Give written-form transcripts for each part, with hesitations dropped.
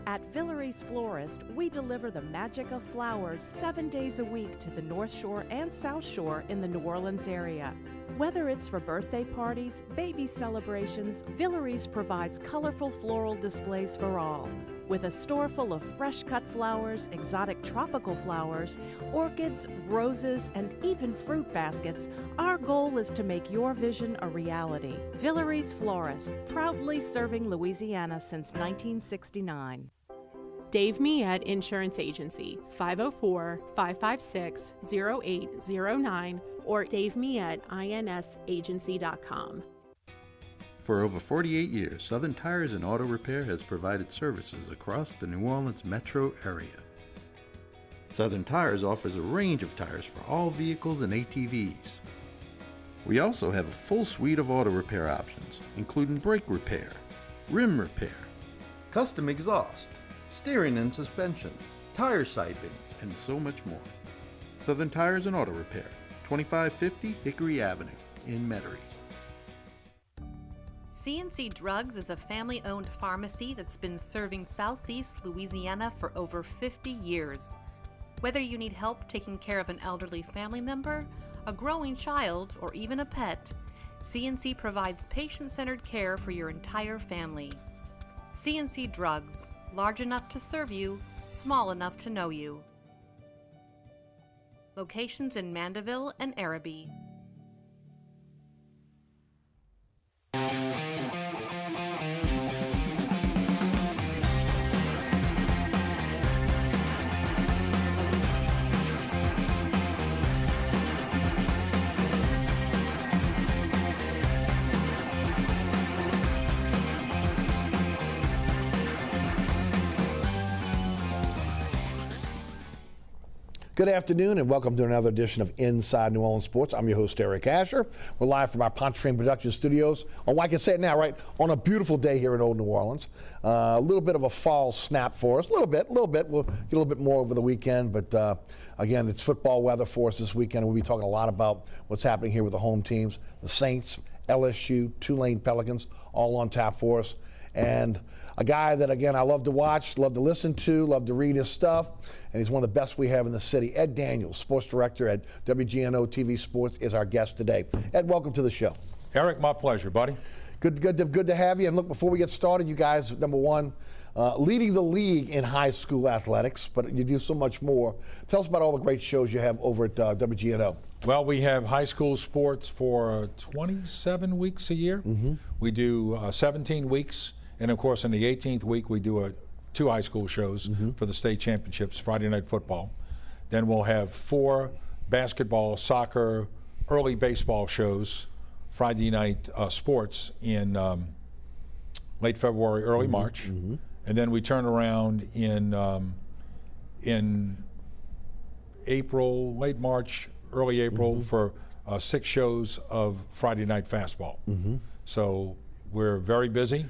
At Villeries Florist, we deliver the magic of flowers 7 days a week to the North Shore and South Shore in the New Orleans area. Whether it's for birthday parties, baby celebrations, Villeries provides colorful floral displays for all. With a store full of fresh-cut flowers, exotic tropical flowers, orchids, roses, and even fruit baskets, our goal is to make your vision a reality. Villeries Florist, proudly serving Louisiana since 1969. Dave Miette Insurance Agency, 504-556-0809 or davemietteINSagency.com. For over 48 years, Southern Tires and Auto Repair has provided services across the New Orleans metro area. Southern Tires offers a range of tires for all vehicles and ATVs. We also have a full suite of auto repair options, including brake repair, rim repair, custom exhaust, steering and suspension, tire siping, and so much more. Southern Tires and Auto Repair, 2550 Hickory Avenue in Metairie. Cnc Drugs is a family-owned pharmacy that's been serving Southeast Louisiana for over 50 years. Whether you need help taking care of an elderly family member, a growing child, or even a pet, Cnc provides patient-centered care for your entire family. Cnc Drugs, large enough to serve you, small enough to know you. Locations in Mandeville and Araby. Good afternoon and welcome to another edition of Inside New Orleans Sports. I'm your host, Eric Asher. We're live from our Pontchartrain Production Studios on, I can say it now, right, on a beautiful day here in Old New Orleans. A little bit of a fall snap for us, a little bit. We'll get a little bit more over the weekend, but again, it's football weather for us this weekend. We'll be talking a lot about what's happening here with the home teams, the Saints, LSU, Tulane Pelicans, all on tap for us. And a guy that, again, I love to watch, love to listen to, love to read his stuff, and he's one of the best we have in the city. Ed Daniels, sports director at WGNO-TV Sports, is our guest today. Ed, welcome to the show. Eric, my pleasure, buddy. Good to have you. And look, before we get started, you guys, number one, leading the league in high school athletics, but you do so much more. Tell us about all the great shows you have over at WGNO. Well, we have high school sports for 27 weeks a year. Mm-hmm. We do 17 weeks. And of course, in the 18th week, we do two high school shows for the state championships, Friday night football. Then we'll have 4 basketball, soccer, early baseball shows, Friday night sports in late February, early March. And then we turn around in April, late March, early April for 6 shows of Friday night fastball. So we're very busy.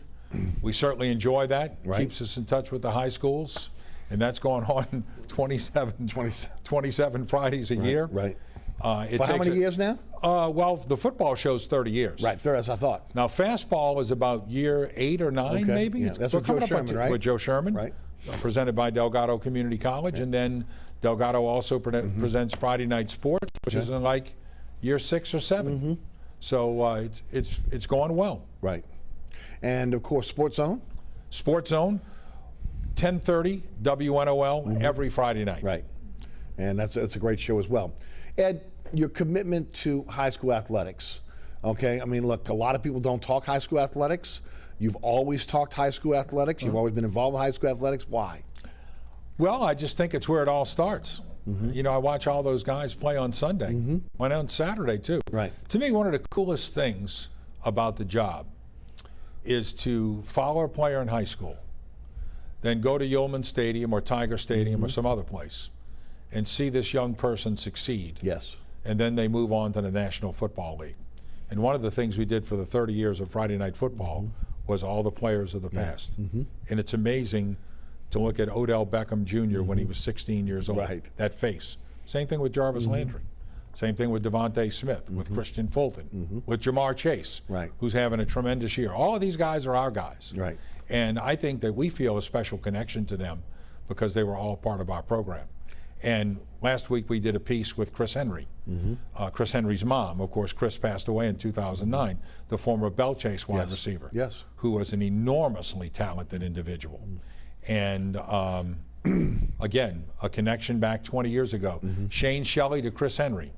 We certainly enjoy that. Right. Keeps us in touch with the high schools, and that's going on 27 Fridays a year. Right. It For how many years now? Well, the football show's 30 years. Right, 30, as I thought. Now, fastball is about year 8 or 9, maybe. Yeah, that's with Joe Sherman, right? With Joe Sherman, right? Presented by Delgado Community College, and then Delgado also presents Friday night sports, which is in like year 6 or 7. So it's going well. Right. And of course, Sports Zone. Sports Zone, 10:30 WNOL every Friday night. Right. And that's a great show as well. Ed, your commitment to high school athletics. Okay, I mean, look, a lot of people don't talk high school athletics. You've always talked high school athletics. You've always been involved in high school athletics. Why? Well, I just think it's where it all starts. You know, I watch all those guys play on Sunday, went on Saturday too. Right. To me, one of the coolest things about the job is to follow a player in high school, then go to Yeoman Stadium or Tiger Stadium or some other place and see this young person succeed. Yes. And then they move on to the National Football League. And one of the things we did for the 30 years of Friday Night Football was all the players of the past. And it's amazing to look at Odell Beckham Jr. when he was 16 years old. Right. That face. Same thing with Jarvis Landry. Same thing with Devontae Smith, with Christian Fulton, with Jamar Chase, Right. who's having a tremendous year. All of these guys are our guys. Right. And I think that we feel a special connection to them because they were all part of our program. And last week we did a piece with Chris Henry, Chris Henry's mom. Of course, Chris passed away in 2009, the former Bell Chase wide receiver, Yes. who was an enormously talented individual. And again, a connection back 20 years ago. Shane Shelley to Chris Henry.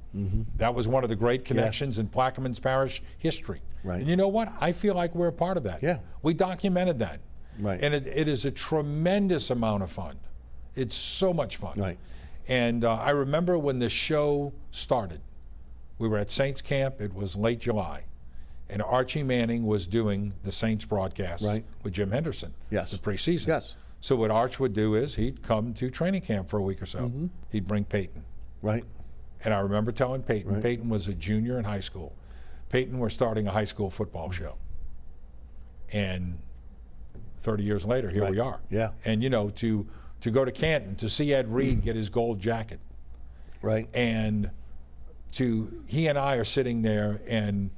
That was one of the great connections in Plaquemines Parish history. Right. And you know what? I feel like we're a part of that. Yeah. We documented that. Right. And it is a tremendous amount of fun. It's so much fun. Right. And I remember when the show started, we were at Saints camp. It was late July. And Archie Manning was doing the Saints broadcast Right. with Jim Henderson, Yes. the preseason. Yes. So what Arch would do is he'd come to training camp for a week or so. He'd bring Peyton. Right. And I remember telling Peyton, Right. Peyton was a junior in high school. Peyton, we're starting a high school football show. And 30 years later, here we are. Yeah. And, you know, to go to Canton, to see Ed Reed get his gold jacket, Right. and he and I are sitting there, and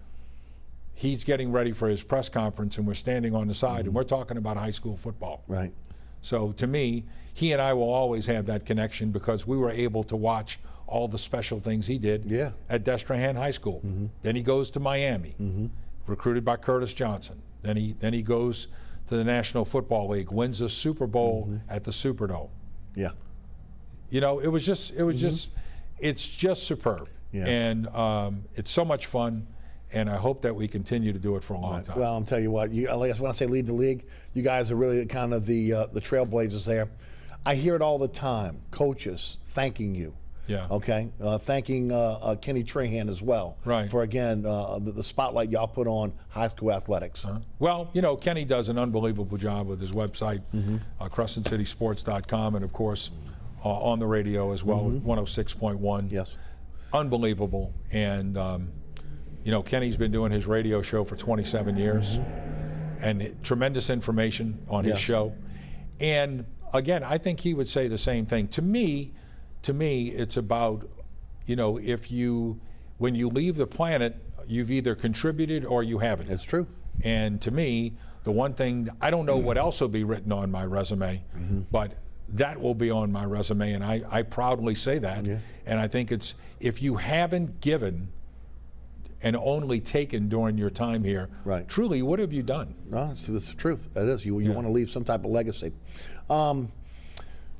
he's getting ready for his press conference, and we're standing on the side, and we're talking about high school football. Right. So to me, he and I will always have that connection because we were able to watch all the special things he did Yeah. at Destrehan High School. Then he goes to Miami, recruited by Curtis Johnson. Then he goes to the National Football League, wins a Super Bowl at the Superdome. Yeah. You know, it's just superb. Yeah. And it's so much fun. And I hope that we continue to do it for a long time. Well, I'm telling you what, when I say lead the league, you guys are really kind of the trailblazers there. I hear it all the time, coaches thanking you. Yeah. Okay. Thanking Kenny Trahan as well. Right. For, again, the spotlight y'all put on high school athletics. Well, you know, Kenny does an unbelievable job with his website, CrescentCitySports.com, and of course on the radio as well, 106.1. Yes. Unbelievable. And, you know, Kenny's been doing his radio show for 27 years, and tremendous information on his show. And again, I think he would say the same thing. To me, it's about, you know, when you leave the planet, you've either contributed or you haven't. It's true. And to me, the one thing, I don't know what else will be written on my resume, but that will be on my resume, and I proudly say that. Yeah. And I think it's, if you haven't given and only taken during your time here, Right. truly, what have you done? No, it's the truth. It is. You want to leave some type of legacy.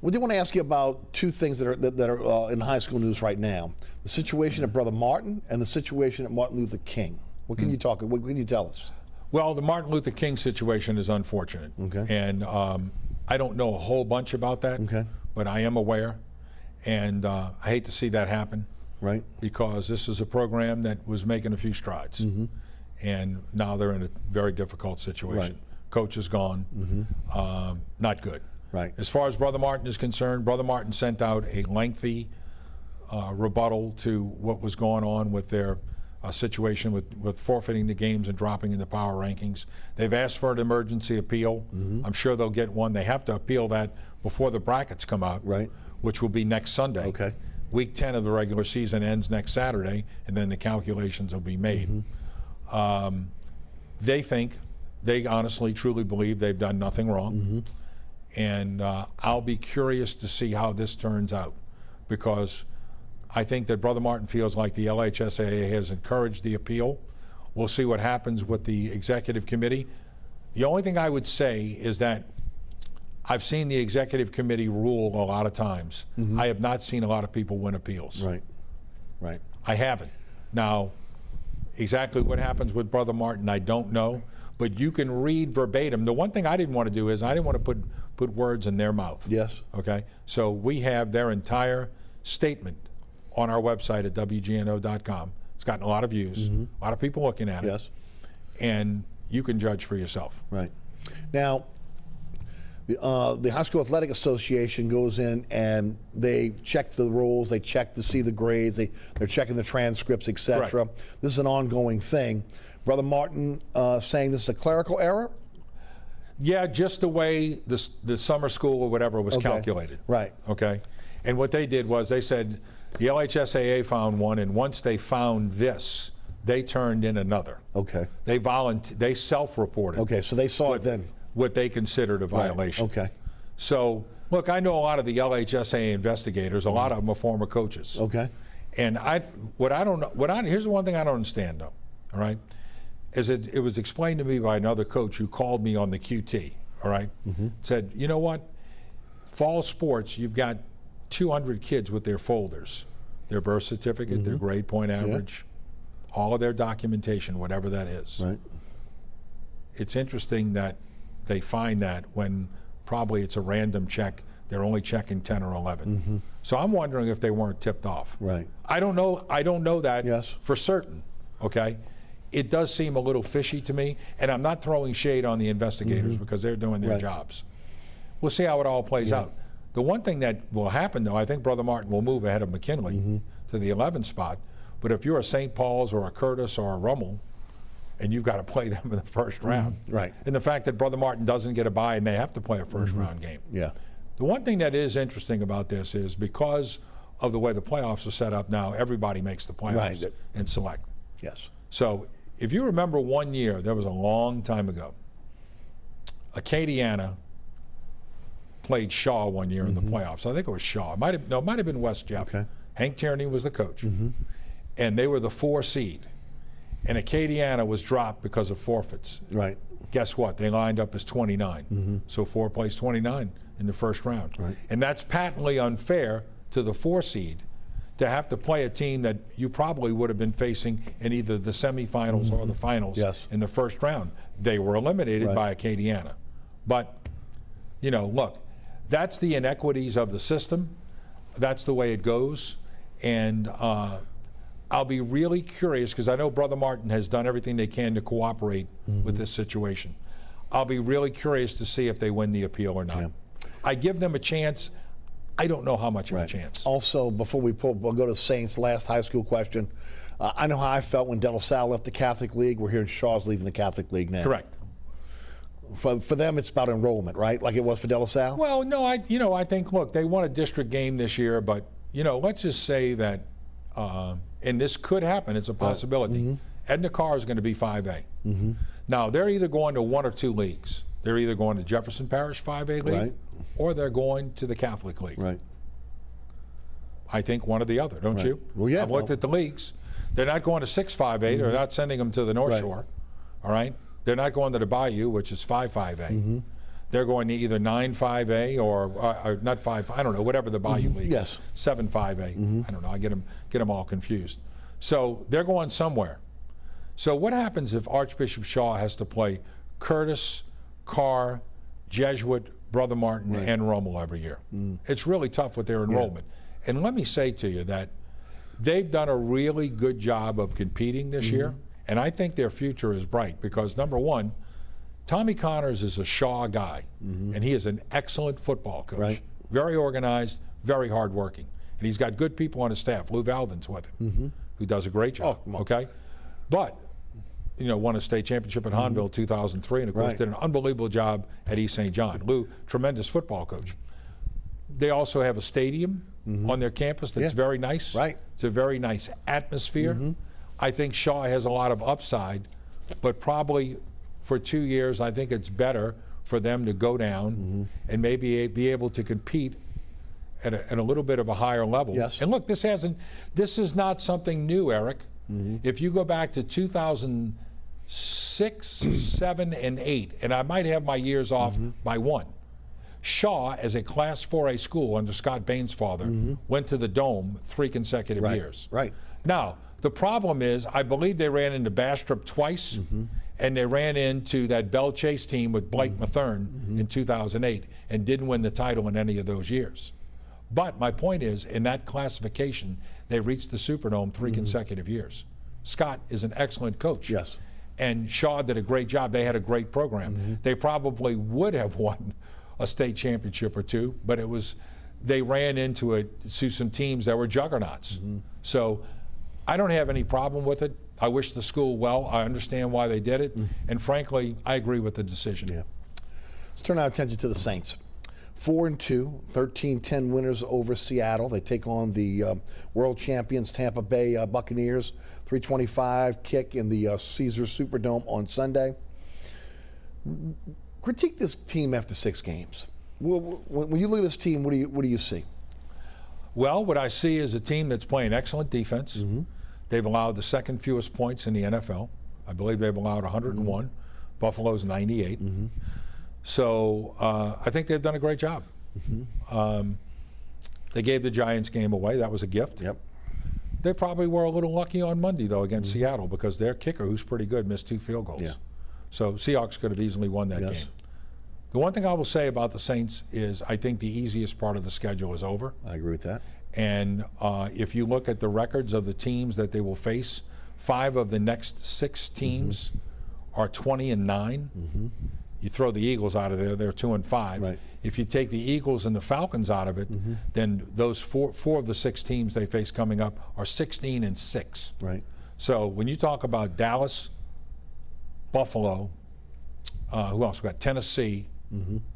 We do want to ask you about two things that are in high school news right now: the situation at Brother Martin and the situation at Martin Luther King. What can you talk? What can you tell us? Well, the Martin Luther King situation is unfortunate. Okay. And I don't know a whole bunch about that. Okay. But I am aware, and I hate to see that happen. Right. Because this is a program that was making a few strides, and now they're in a very difficult situation. Right. Coach is gone, not good. Right. As far as Brother Martin is concerned, Brother Martin sent out a lengthy rebuttal to what was going on with their situation with forfeiting the games and dropping in the power rankings. They've asked for an emergency appeal. I'm sure they'll get one. They have to appeal that before the brackets come out, Right. which will be next Sunday. Okay. Week 10 of the regular season ends next Saturday, and then the calculations will be made. They honestly, truly believe they've done nothing wrong. And I'll be curious to see how this turns out, because I think that Brother Martin feels like the LHSAA has encouraged the appeal. We'll see what happens with the executive committee. The only thing I would say is that I've seen the executive committee rule a lot of times. I have not seen a lot of people win appeals. Right. Right. I haven't. Now, exactly what happens with Brother Martin, I don't know, but you can read verbatim. The one thing I didn't want to do is I didn't want to put words in their mouth. Yes. Okay? So we have their entire statement on our website at WGNO.com. It's gotten a lot of views, a lot of people looking at it. Yes. And you can judge for yourself. Right. Now, the High School Athletic Association goes in and they check the rules, they check to see the grades, they're checking the transcripts, etc. Correct. This is an ongoing thing. Brother Martin saying this is a clerical error? Yeah, just the way the summer school or whatever was Okay. calculated. Right. Okay. And what they did was they said The LHSAA found one, and once they found this, they turned in another. Okay. They self-reported. Okay, so they saw it then. What they considered a violation. Okay. So, look, I know a lot of the LHSAA investigators. A lot of them are former coaches. Okay. And here's the one thing I don't understand, though. All right, is it was explained to me by another coach who called me on the QT. All right, said, you know what, fall sports, you've got 200 kids with their folders, their birth certificate, their grade point average, all of their documentation, whatever that is. Right. It's interesting that they find that when probably it's a random check, they're only checking 10 or 11. So I'm wondering if they weren't tipped off. Right. I don't know that Yes. for certain, okay? It does seem a little fishy to me, and I'm not throwing shade on the investigators because they're doing their Right. jobs. We'll see how it all plays out. The one thing that will happen, though, I think Brother Martin will move ahead of McKinley to the 11th spot, but if you're a St. Paul's or a Curtis or a Rummel, and you've got to play them in the first round. Right. And the fact that Brother Martin doesn't get a bye and they have to play a first round game. Yeah. The one thing that is interesting about this is because of the way the playoffs are set up now, everybody makes the playoffs Right. and select. Yes. So if you remember one year, that was a long time ago, Acadiana played Shaw one year in the playoffs. I think it was Shaw. It might have been West Jeff. Okay. Hank Tierney was the coach. And they were the 4 seed. And Acadiana was dropped because of forfeits. Right. Guess what? They lined up as 29. So 4 plays 29 in the first round. Right. And that's patently unfair to the 4 seed to have to play a team that you probably would have been facing in either the semifinals or the finals Yes. in the first round. They were eliminated Right. by Acadiana. But, you know, look, that's the inequities of the system. That's the way it goes. And I'll be really curious because I know Brother Martin has done everything they can to cooperate with this situation. I'll be really curious to see if they win the appeal or not. Yeah. I give them a chance. I don't know how much of a Right. chance. Also, before we'll go to Saints' last high school question, I know how I felt when De La Salle left the Catholic League. We're hearing Shaw's leaving the Catholic League now. Correct. For them, it's about enrollment, right? Like it was for De La Salle? Well, no, I think, look, they won a district game this year, but, let's just say that, and this could happen, it's a possibility. Edna Carr is going to be 5A. Now, they're either going to 1 or 2 leagues. They're either going to Jefferson Parish 5A League, Right. or they're going to the Catholic League. Right. I think one or the other, don't you? Well, yeah, I've looked at the leagues. They're not going to 6 5A. They're not sending them to the North Right. Shore. All right? They're not going to the Bayou, which is 5 5A. They're going to either 9 5A or not 5, I don't know, whatever the Bayou League Yes. is. 7 5A. I don't know. I get them all confused. So they're going somewhere. So what happens if Archbishop Shaw has to play Curtis, Carr, Jesuit, Brother Martin, and Rummel every year? It's really tough with their enrollment. And let me say to you that they've done a really good job of competing this year, and I think their future is bright because, number one, Tommy Connors is a Shaw guy, and he is an excellent football coach. Right. Very organized, very hardworking. And he's got good people on his staff. Lou Valden's with him, who does a great job, okay? But, won a state championship at Hanville 2003, and of course Right. did an unbelievable job at East St. John. Lou, tremendous football coach. They also have a stadium on their campus that's very nice. Right. It's a very nice atmosphere. I think Shaw has a lot of upside, but probably for 2 years, I think it's better for them to go down and maybe be able to compete at a little bit of a higher level. Yes. And look, this is not something new, Eric. If you go back to 2006, 7, and 8, and I might have my years off by 1. Shaw, as a Class 4A school under Scott Bain's father, went to the Dome 3 consecutive years. Right. Now, the problem is, I believe they ran into Bastrop twice, and they ran into that Bell Chase team with Blake Mathern in 2008 and didn't win the title in any of those years. But my point is, in that classification, they reached the Superdome 3 consecutive years. Scott is an excellent coach. Yes. And Shaw did a great job. They had a great program. They probably would have won a state championship or 2, but they ran into some teams that were juggernauts. So I don't have any problem with it. I wish the school well. I understand why they did it. And frankly, I agree with the decision. Yeah. Let's turn our attention to the Saints. 4-2, 13-10 winners over Seattle. They take on the world champions Tampa Bay Buccaneers. 3:25 kick in the Caesars Superdome on Sunday. Critique this team after 6 games. When you look at this team, what do you see? Well, what I see is a team that's playing excellent defense. They've allowed the second fewest points in the NFL. I believe they've allowed 101. Buffalo's 98. So I think they've done a great job. They gave the Giants game away. That was a gift. Yep. They probably were a little lucky on Monday, though, against Seattle, because their kicker, who's pretty good, missed 2 field goals. Yeah. So Seahawks could have easily won that game. The one thing I will say about the Saints is I think the easiest part of the schedule is over. I agree with that. And if you look at the records of the teams that they will face, 5 of the next 6 teams are 20-9. You throw the Eagles out of there, they're 2-5. Right. If you take the Eagles and the Falcons out of it, then those four of the 6 teams they face coming up are 16-6. Right. So when you talk about Dallas, Buffalo, who else? We got Tennessee.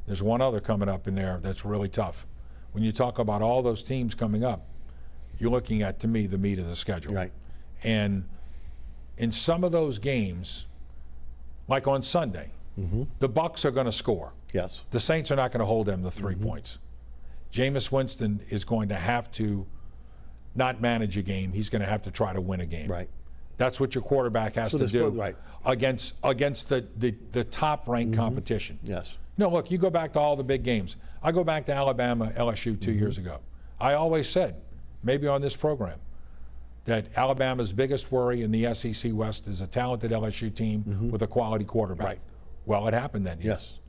There's one other coming up in there that's really tough. When you talk about all those teams coming up, you're looking at, to me, the meat of the schedule. Right. And in some of those games, like on Sunday, the Bucs are going to score. Yes. The Saints are not going to hold them to 3 points. Jameis Winston is going to have to not manage a game. He's going to have to try to win a game. Right. That's what your quarterback has to do right. against the top-ranked competition. Yes. No, look, you go back to all the big games. I go back to Alabama, LSU 2 years ago. I always said, maybe on this program, that Alabama's biggest worry in the SEC West is a talented LSU team with a quality quarterback. Right. Well, it happened then. Yes.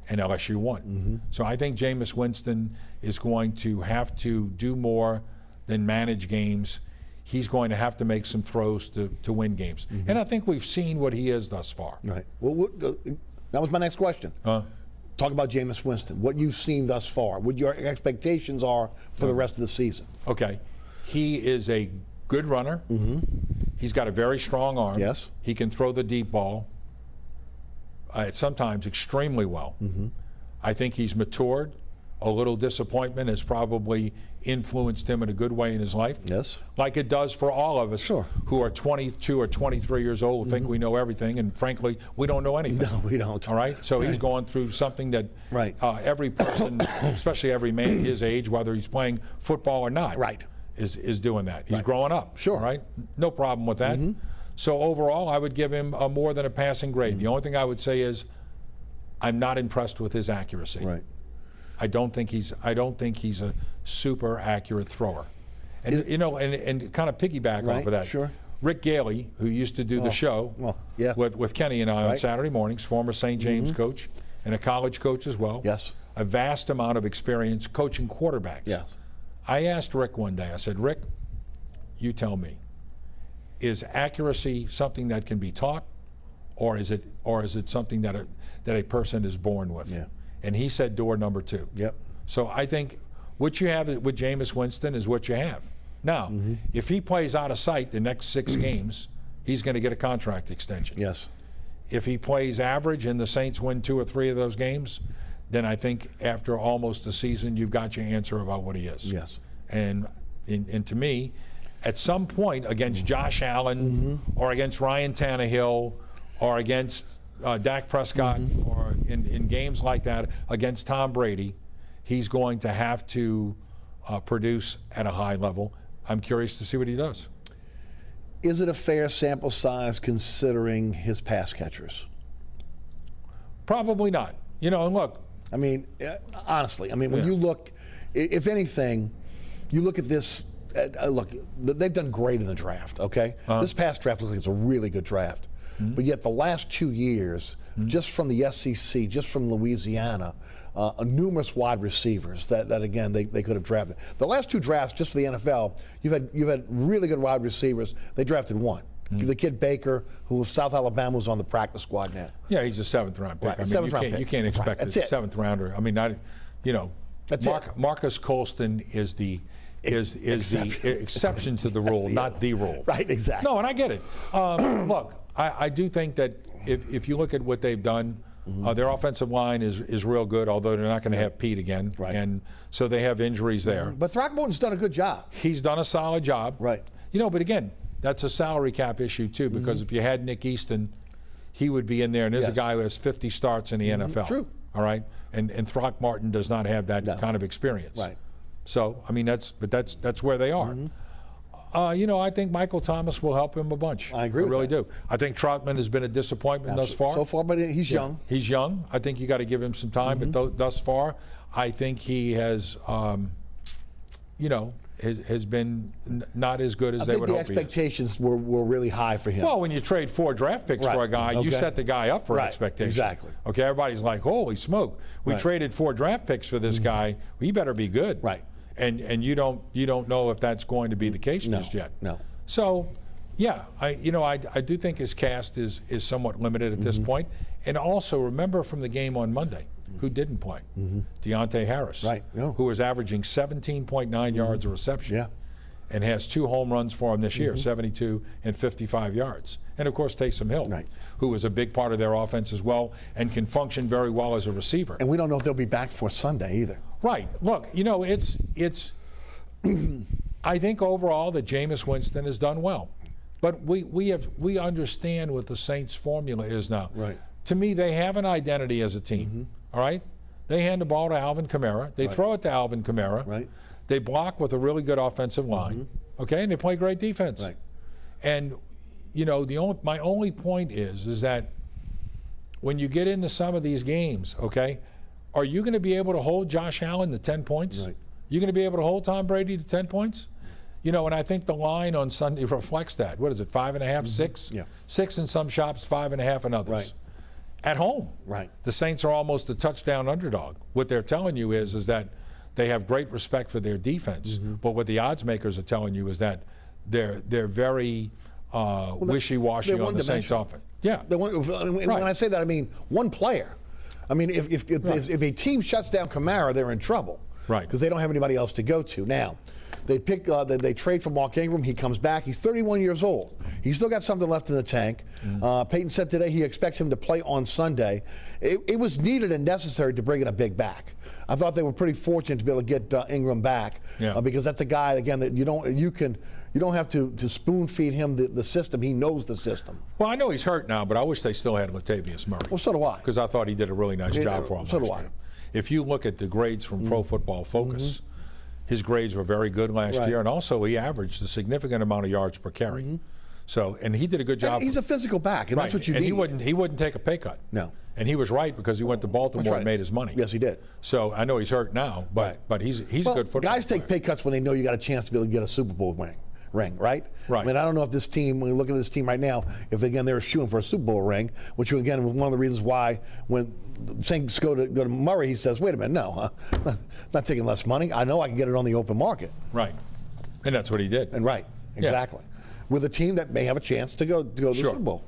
And LSU won. So I think Jameis Winston is going to have to do more than manage games. He's going to have to make some throws to win games. And I think we've seen what he is thus far. Right. Well, that was my next question. Talk about Jameis Winston, what you've seen thus far, what your expectations are for the rest of the season. Okay. He is a good runner. He's got a very strong arm. Yes. He can throw the deep ball, sometimes extremely well. I think he's matured. A little disappointment has probably influenced him in a good way in his life. Yes. Like it does for all of us who are 22 or 23 years old, think we know everything, and frankly, we don't know anything. No, we don't. All right? So he's going through something that every person, especially every man his age, whether he's playing football or not, is doing that. He's growing up. Sure. All right? No problem with that. So overall, I would give him a more than a passing grade. The only thing I would say is I'm not impressed with his accuracy. Right. I don't think he's a super accurate thrower. And and kind of piggyback off of that. Sure. Rick Gailey, who used to do the show with Kenny and I on Saturday mornings, former St. James coach and a college coach as well. Yes. A vast amount of experience coaching quarterbacks. Yes. I asked Rick one day, I said, Rick, you tell me, is accuracy something that can be taught, or is it something that a person is born with? Yeah. And he said door number 2. Yep. So I think what you have with Jameis Winston is what you have. Now, if he plays out of sight the next 6 games, he's going to get a contract extension. Yes. If he plays average and the Saints win 2 or 3 of those games, then I think after almost a season, you've got your answer about what he is. Yes. And to me, at some point against Josh Allen or against Ryan Tannehill or against Dak Prescott or in games like that against Tom Brady, he's going to have to produce at a high level. I'm curious to see what he does. Is it a fair sample size considering his pass catchers? Probably not. And look. I mean, honestly, when you look, if anything, you look at this, look, they've done great in the draft, okay? This past draft looks like it's a really good draft. But yet the last 2 years, just from the SEC, just from Louisiana, numerous wide receivers that again, they could have drafted. The last 2 drafts, just for the NFL, you've had really good wide receivers. They drafted 1. The kid Baker, who was South Alabama, was on the practice squad now. Yeah, he's a 7th-round pick. Right, I mean, 7th round pick. You can't expect a 7th-rounder. I mean, Marcus Colston is the exception to the rule, not the rule. Right, exactly. No, and I get it. Look, I do think that if you look at what they've done Their offensive line is real good, although they're not going to have Pete again. Right. And so they have injuries there. But Throckmorton's done a good job. He's done a solid job. Right. But again, that's a salary cap issue too, because if you had Nick Easton, he would be in there. And there's a guy who has 50 starts in the NFL. True. All right. And Throckmorton does not have that kind of experience. Right. So, I mean, that's where they are. I think Michael Thomas will help him a bunch. I agree with really that. do. I think Troutman has been a disappointment thus far. So far, but he's young. He's young. I think you got to give him some time. But thus far, I think he has, has been not as good as they would hope he is. I think the expectations were really high for him. Well, when you trade 4 draft picks for a guy, you set the guy up for expectation. Exactly. Okay, everybody's like, holy smoke. We traded 4 draft picks for this guy. He better be good. Right. And you don't know if that's going to be the case just yet. No. So, yeah, I do think his cast is somewhat limited at this point. And also remember from the game on Monday, who didn't play? Deontay Harris, who was averaging 17.9 yards a reception, and has 2 home runs for him this year, 72 and 55 yards. And of course Taysom Hill, who was a big part of their offense as well and can function very well as a receiver. And we don't know if they'll be back for Sunday either. Right. Look, it's I think overall that Jameis Winston has done well. But we understand what the Saints' formula is now. Right. To me, they have an identity as a team. All right? They hand the ball to Alvin Kamara. They throw it to Alvin Kamara. Right. They block with a really good offensive line. Okay? And they play great defense. Right. And my only point is that when you get into some of these games, okay, are you going to be able to hold Josh Allen to 10 points? Right. You going to be able to hold Tom Brady to 10 points? And I think the line on Sunday reflects that. What is it, 5.5, 6? Yeah. 6 in some shops, 5.5 in others. Right. At home. Right. The Saints are almost a touchdown underdog. What they're telling you is that they have great respect for their defense, but what the odds makers are telling you is that they're very wishy-washy on the Saints offense. Yeah. When I say that, I mean one player. I mean, if a team shuts down Kamara, they're in trouble. Right. Because they don't have anybody else to go to. Now, they trade for Mark Ingram. He comes back. He's 31 years old. He's still got something left in the tank. Peyton said today he expects him to play on Sunday. It was needed and necessary to bring in a big back. I thought they were pretty fortunate to be able to get Ingram back because that's a guy, again, that you don't have to spoon feed him the system. He knows the system. Well, I know he's hurt now, but I wish they still had Latavius Murray. Well, so do I. Because I thought he did a really nice job for him. So do last I. year. If you look at the grades from Pro Football Focus, his grades were very good last year, and also he averaged a significant amount of yards per carry. So, and he did a good job. And he's a physical back, and that's what you need. And he wouldn't take a pay cut. No. And he was right because he went to Baltimore and made his money. Yes, he did. So I know he's hurt now, but he's a good football guys player. take pay cuts when they know you got a chance to be able to get a Super Bowl ring, right? Right. I mean, I don't know if this team, when you look at this team right now, if again they're shooting for a Super Bowl ring, which again was one of the reasons why when Saints go to Murray, he says, "Wait a minute, no, not taking less money. I know I can get it on the open market." Right. And that's what he did. And exactly. With a team that may have a chance to go to the Super Bowl,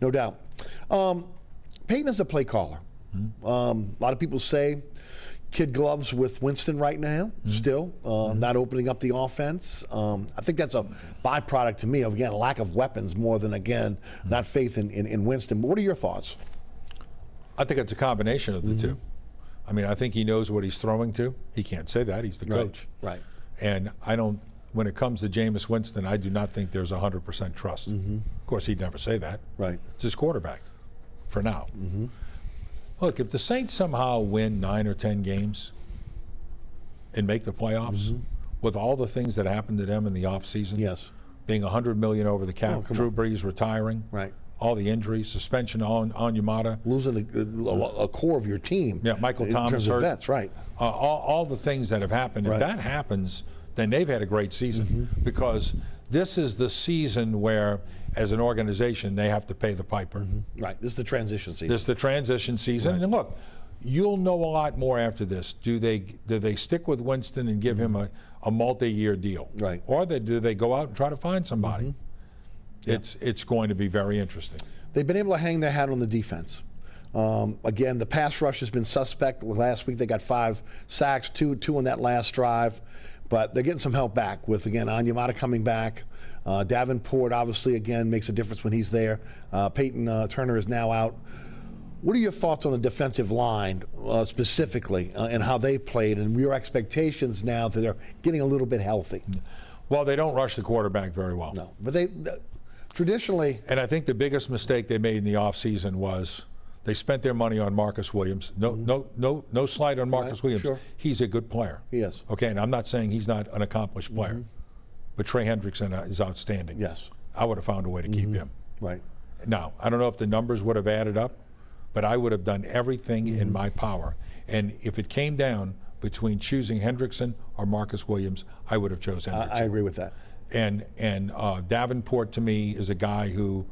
no doubt. Peyton is a play caller. A lot of people say kid gloves with Winston right now, still, not opening up the offense. I think that's a byproduct to me of, again, a lack of weapons more than, again, not faith in Winston. But what are your thoughts? I think it's a combination of the two. I mean, I think he knows what he's throwing to. He can't say that. He's the coach. Right. And when it comes to Jameis Winston, I do not think there's 100% trust. Of course, he'd never say that. Right. It's his quarterback for now. Look, if the Saints somehow win 9 or 10 games and make the playoffs, with all the things that happened to them in the offseason, being $100 million over the cap, Drew Brees retiring, all the injuries, suspension on Yamada, losing a core of your team. Yeah, Michael Thomas hurt. Vets, right. All the things that have happened. If that happens, then they've had a great season because this is the season where, as an organization, they have to pay the piper. Right. This is the transition season. This is the transition season. And look, you'll know a lot more after this. Do they stick with Winston and give him a multi-year deal? Right. Or do they go out and try to find somebody? It's going to be very interesting. They've been able to hang their hat on the defense. Again, the pass rush has been suspect. Last week they got 5 sacks, two on that last drive. But they're getting some help back with, again, Onyemata coming back. Davenport, obviously, again, makes a difference when he's there. Peyton Turner is now out. What are your thoughts on the defensive line specifically and how they played and your expectations now that they're getting a little bit healthy? Well, they don't rush the quarterback very well. No, but they traditionally. And I think the biggest mistake they made in the offseason was they spent their money on Marcus Williams. No slight on Marcus Williams. Sure. He's a good player. He is. Okay, and I'm not saying he's not an accomplished player, but Trey Hendrickson is outstanding. Yes. I would have found a way to keep him. Right. Now, I don't know if the numbers would have added up, but I would have done everything in my power. And if it came down between choosing Hendrickson or Marcus Williams, I would have chosen Hendrickson. I agree with that. And Davenport, to me, is a guy who,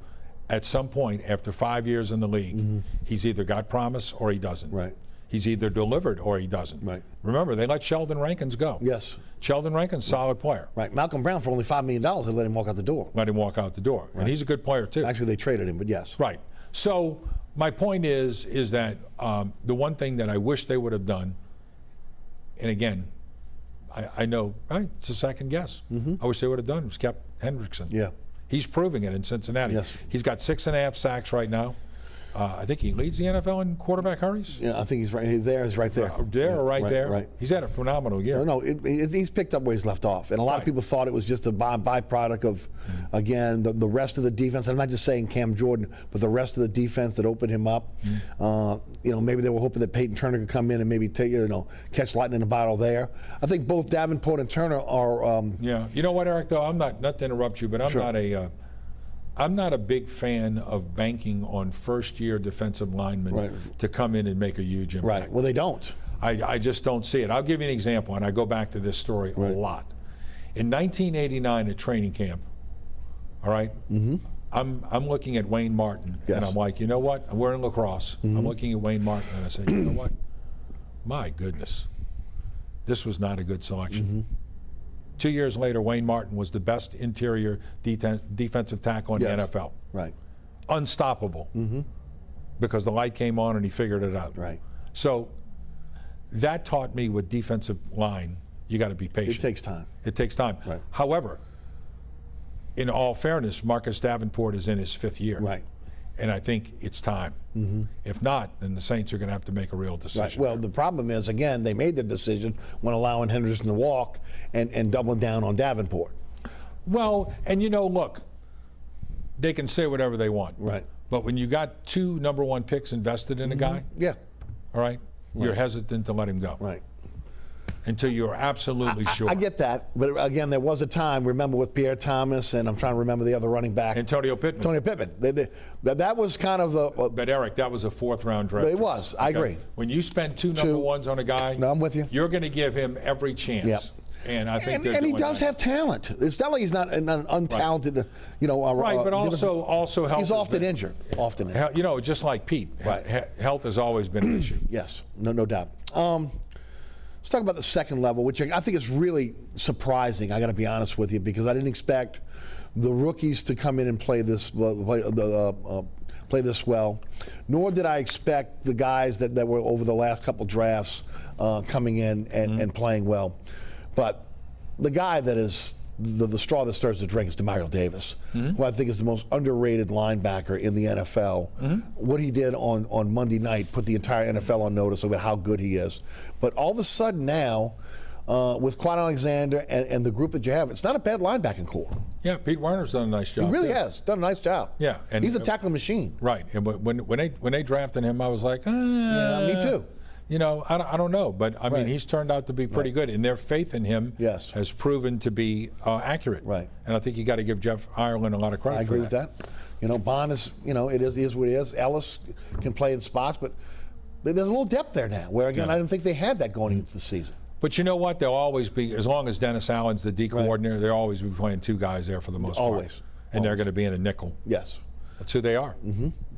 at some point, after 5 years in the league, he's either got promise or he doesn't. Right. He's either delivered or he doesn't. Right. Remember, they let Sheldon Rankins go. Yes. Sheldon Rankins, solid player. Right. Malcolm Brown, for only $5 million, they let him walk out the door. Let him walk out the door. And he's a good player, too. Actually, they traded him, but yes. Right. So my point is that the one thing that I wish they would have done, and again, I know, right, it's a second guess. I wish they would have done was kept Hendrickson. Yeah. He's proving it in Cincinnati. Yes. He's got 6.5 sacks right now. I think he leads the NFL in quarterback hurries. Yeah, I think he's right there. He's right there. There. Right. He's had a phenomenal year. No, he's picked up where he's left off. And a lot of people thought it was just a byproduct of, again, the rest of the defense. I'm not just saying Cam Jordan, but the rest of the defense that opened him up. Maybe they were hoping that Peyton Turner could come in and maybe catch lightning in a bottle there. I think both Davenport and Turner are. Yeah. You know what, Eric, though? I'm not to interrupt you, but I'm not a big fan of banking on first-year defensive linemen to come in and make a huge impact. Right. Well, they don't. I just don't see it. I'll give you an example, and I go back to this story a lot. In 1989 at training camp, all right, I'm looking at Wayne Martin, and I'm like, you know what? We're in lacrosse. I'm looking at Wayne Martin, and I said, you know what? My goodness, this was not a good selection. 2 years later, Wayne Martin was the best interior defensive tackle in the NFL. Right. Unstoppable. Because the light came on and he figured it out. Right. So that taught me with defensive line, you got to be patient. It takes time. It takes time. Right. However, in all fairness, Marcus Davenport is in his 5th year. Right. And I think it's time. If not, then the Saints are going to have to make a real decision. Right. Well, the problem is, again, they made the decision when allowing Henderson to walk and doubling down on Davenport. Well, and look, they can say whatever they want. Right. But when you got 2 number-1 picks invested in a guy, all right, you're hesitant to let him go. Right. Until you're absolutely sure. I get that, but again, there was a time. Remember with Pierre Thomas, and I'm trying to remember the other running back, Antonio Pittman. That was kind of the. But Eric, that was a 4th-round draft. It was. I agree. When you spend 2 number ones on a guy, no, I'm with you. You're going to give him every chance. Yep. And I think and he does have talent. It's not like he's not an untalented, Right, but also health. He's often injured. Just like Pete. Right. Health has always been an issue. Yes, no doubt. Let's talk about the second level, which I think is really surprising. I got to be honest with you, because I didn't expect the rookies to come in and play this well, nor did I expect the guys that were over the last couple drafts coming in and playing well. But the guy that is the straw that stirs the drink is Demirel Davis, who I think is the most underrated linebacker in the NFL. What he did on Monday night put the entire NFL on notice about how good he is. But all of a sudden now, with Quan Alexander and the group that you have, it's not a bad linebacking core. Yeah, Pete Werner's done a nice job. He really too. has done a nice job. Yeah, and he's a tackling machine. Right, and when they drafted him, I was like, yeah, me too. I don't know, but I mean, he's turned out to be pretty good, and their faith in him has proven to be accurate. Right. And I think you got to give Jeff Ireland a lot of credit. I agree with that. Bond is, it is what it is. Ellis can play in spots, but there's a little depth there now. Where again, I didn't think they had that going into the season. But you know what? They'll always be, as long as Dennis Allen's the D coordinator, they'll always be playing 2 guys there for the most part. Always. And they're going to be in a nickel. Yes. That's who they are.